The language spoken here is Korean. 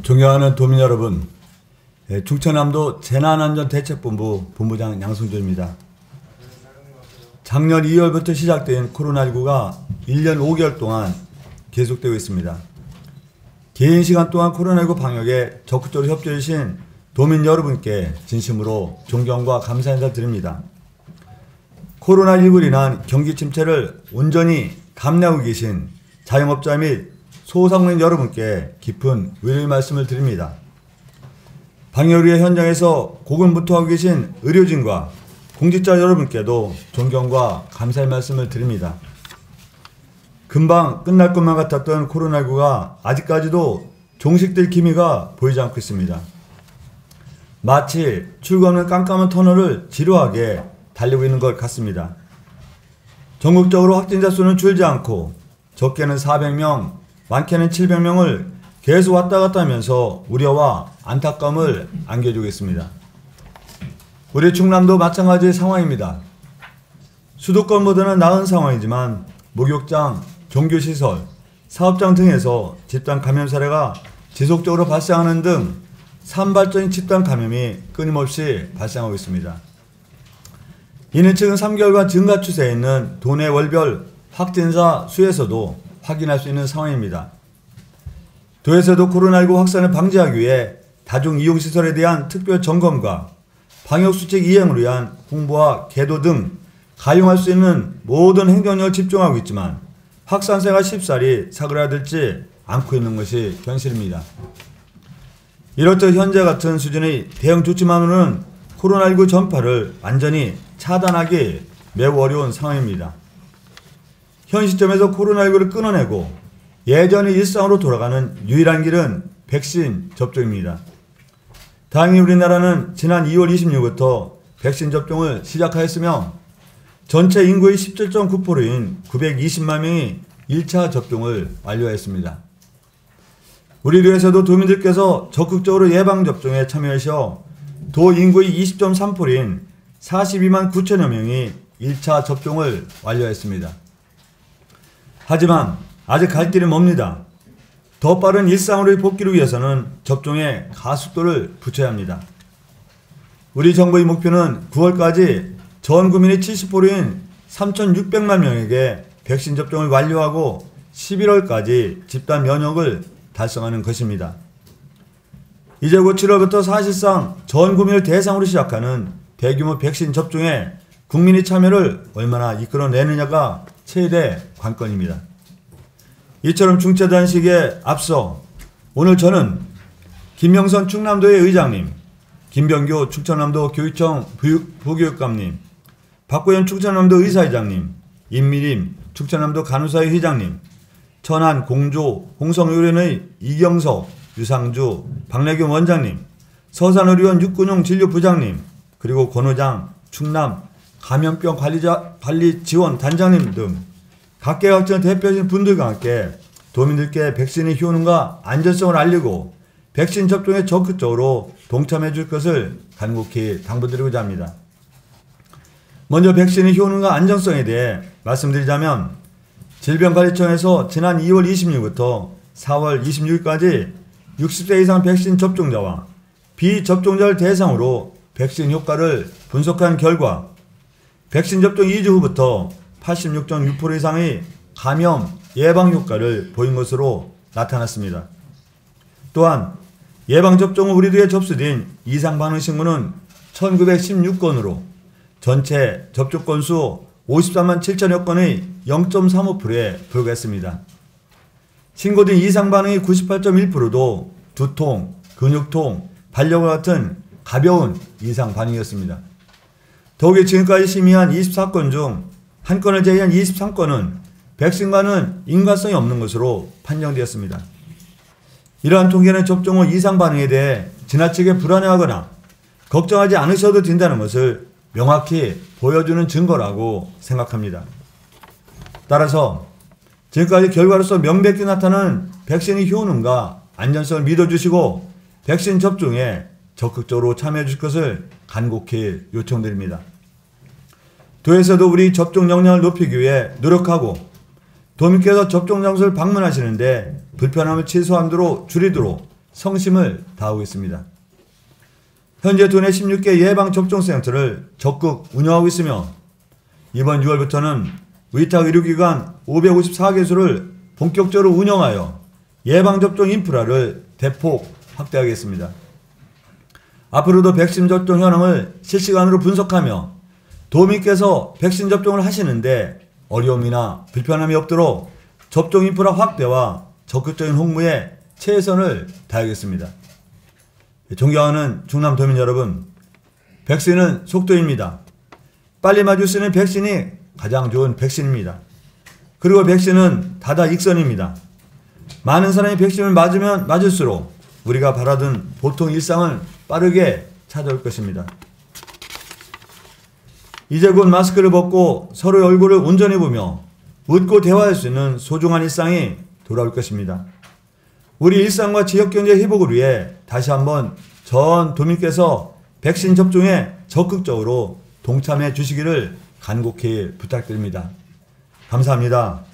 존경하는 도민 여러분, 충청남도 재난안전대책본부 본부장 양승조입니다. 작년 2월부터 시작된 코로나19가 1년 5개월 동안 계속되고 있습니다. 긴 시간 동안 코로나19 방역에 적극적으로 협조해 주신 도민 여러분께 진심으로 존경과 감사 인사 드립니다. 코로나19로 인한 경기 침체를 온전히 감내하고 계신 자영업자 및 소상공인 여러분께 깊은 의료의 말씀을 드립니다. 방역을 위해 현장에서 고군분투하고 계신 의료진과 공직자 여러분께도 존경과 감사의 말씀을 드립니다. 금방 끝날 것만 같았던 코로나19가 아직까지도 종식될 기미가 보이지 않고 있습니다. 마치 출구 없는 깜깜한 터널을 지루하게 달리고 있는 것 같습니다. 전국적으로 확진자 수는 줄지 않고 적게는 400명, 많게는 700명을 계속 왔다 갔다 하면서 우려와 안타까움을 안겨주고 있습니다. 우리 충남도 마찬가지 상황입니다. 수도권보다는 나은 상황이지만 목욕장, 종교시설, 사업장 등에서 집단 감염 사례가 지속적으로 발생하는 등 산발적인 집단 감염이 끊임없이 발생하고 있습니다. 이는 최근 3개월간 증가 추세에 있는 도내 월별 확진자 수에서도 확인할 수 있는 상황입니다. 도에서도 코로나19 확산을 방지하기 위해 다중이용시설에 대한 특별 점검과 방역수칙 이행을 위한 홍보와 계도 등 가용할 수 있는 모든 행정력을 집중하고 있지만 확산세가 쉽사리 사그라들지 않고 있는 것이 현실입니다. 이렇듯 현재 같은 수준의 대응 조치만으로는 코로나19 전파를 완전히 차단하기 매우 어려운 상황입니다. 현 시점에서 코로나19를 끊어내고 예전의 일상으로 돌아가는 유일한 길은 백신 접종입니다. 다행히 우리나라는 지난 2월 26일부터 백신 접종을 시작하였으며 전체 인구의 17.9%인 920만 명이 1차 접종을 완료했습니다. 우리 도에서도 도민들께서 적극적으로 예방접종에 참여하셔 도 인구의 20.3%인 42만 9천여 명이 1차 접종을 완료했습니다. 하지만 아직 갈 길은 멉니다. 더 빠른 일상으로의 복귀를 위해서는 접종에 가속도를 붙여야 합니다. 우리 정부의 목표는 9월까지 전 국민의 70%인 3,600만 명에게 백신 접종을 완료하고 11월까지 집단 면역을 달성하는 것입니다. 이제 곧 7월부터 사실상 전 국민을 대상으로 시작하는 대규모 백신 접종에 국민의 참여를 얼마나 이끌어내느냐가 최대 관건입니다. 이처럼 중차대한 시기에 앞서 오늘 저는 김명선 충남도의 의장님, 김병교 충청남도 교육청 부교육감님, 박고현 충청남도 의사회장님, 임미림 충청남도 간호사회 회장님, 천안 공조 홍성의료원의 이경석, 유상주, 박래균 원장님, 서산의료원 육군용 진료부장님, 그리고 권호장, 충남 감염병 관리 지원 단장님 등 각계각층 대표하신 분들과 함께 도민들께 백신의 효능과 안전성을 알리고 백신 접종에 적극적으로 동참해 줄 것을 간곡히 당부드리고자 합니다. 먼저 백신의 효능과 안전성에 대해 말씀드리자면 질병관리청에서 지난 2월 26일부터 4월 26일까지 60세 이상 백신 접종자와 비접종자를 대상으로 백신 효과를 분석한 결과 백신 접종 2주 후부터 86.6% 이상의 감염 예방 효과를 보인 것으로 나타났습니다. 또한 예방접종 후 우리 도에 접수된 이상반응 신고는 1916건으로 전체 접종 건수 54만 7천여 건의 0.35%에 불과했습니다. 신고된 이상반응의 98.1%도 두통, 근육통, 발열과 같은 가벼운 이상 반응이었습니다. 더욱이 지금까지 심의한 24건 중 한 건을 제외한 23건은 백신과는 인과성이 없는 것으로 판정되었습니다. 이러한 통계는 접종 후 이상 반응에 대해 지나치게 불안해하거나 걱정하지 않으셔도 된다는 것을 명확히 보여주는 증거라고 생각합니다. 따라서 지금까지 결과로서 명백히 나타나는 백신의 효능과 안전성을 믿어주시고 백신 접종에 적극적으로 참여해 주실 것을 간곡히 요청드립니다. 도에서도 우리 접종 역량을 높이기 위해 노력하고 도민께서 접종 장소를 방문하시는데 불편함을 최소한도로 줄이도록 성심을 다하고 있습니다. 현재 도내 16개 예방접종센터를 적극 운영하고 있으며 이번 6월부터는 위탁 의료기관 554개소를 본격적으로 운영하여 예방접종 인프라를 대폭 확대하겠습니다. 앞으로도 백신 접종 현황을 실시간으로 분석하며 도민께서 백신 접종을 하시는데 어려움이나 불편함이 없도록 접종 인프라 확대와 적극적인 홍보에 최선을 다하겠습니다. 존경하는 충남 도민 여러분, 백신은 속도입니다. 빨리 맞을 수 있는 백신이 가장 좋은 백신입니다. 그리고 백신은 다다익선입니다. 많은 사람이 백신을 맞으면 맞을수록 우리가 바라던 보통 일상을 빠르게 찾아올 것입니다. 이제 곧 마스크를 벗고 서로의 얼굴을 온전히 보며 웃고 대화할 수 있는 소중한 일상이 돌아올 것입니다. 우리 일상과 지역경제 회복을 위해 다시 한번 전 도민께서 백신 접종에 적극적으로 동참해 주시기를 간곡히 부탁드립니다. 감사합니다.